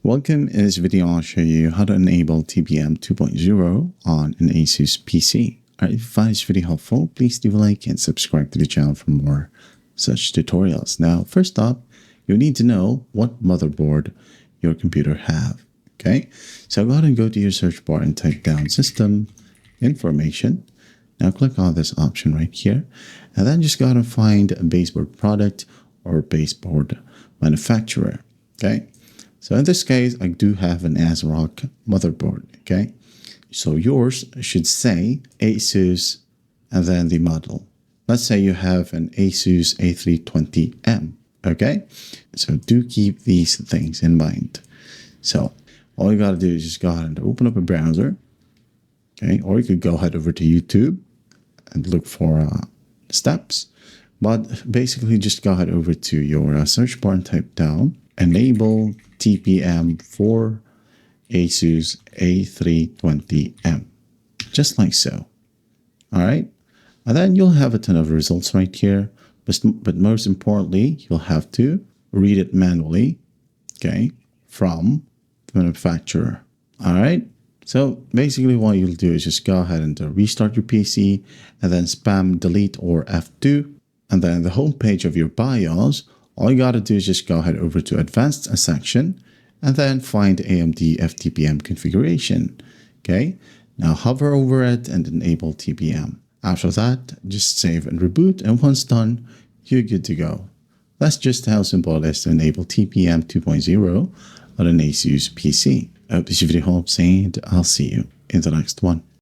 Welcome. In this video, I'll show you how to enable TPM 2.0 on an Asus PC. Alright, if you find this video helpful, please leave a like and subscribe to the channel for more such tutorials. Now, first up, you need to know what motherboard your computer have. Okay, so go ahead and go to your search bar and type down System Information. Now click on this option right here, and then just go ahead and find a baseboard product or baseboard manufacturer. Okay. So in this case, I do have an ASRock motherboard, okay? So yours should say Asus and then the model. Let's say you have an Asus A320M, okay? So do keep these things in mind. So all you gotta do is just go ahead and open up a browser, okay? Or you could go ahead over to YouTube and look for steps. But basically just go ahead over to your search bar and type down Enable TPM for Asus A320M, just like so. All right, and then you'll have a ton of results right here, but most importantly, you'll have to read it manually, okay, from the manufacturer. All right, so basically what you'll do is just go ahead and restart your PC and then spam delete or F2, and then the home page of your BIOS. All you gotta do is just go ahead over to Advanced section and then find AMD FTPM configuration. Okay, now hover over it and enable TPM. After that, just save and reboot, and once done, you're good to go. That's just how simple it is to enable TPM 2.0 on an Asus PC. I hope this video helps, and I'll see you in the next one.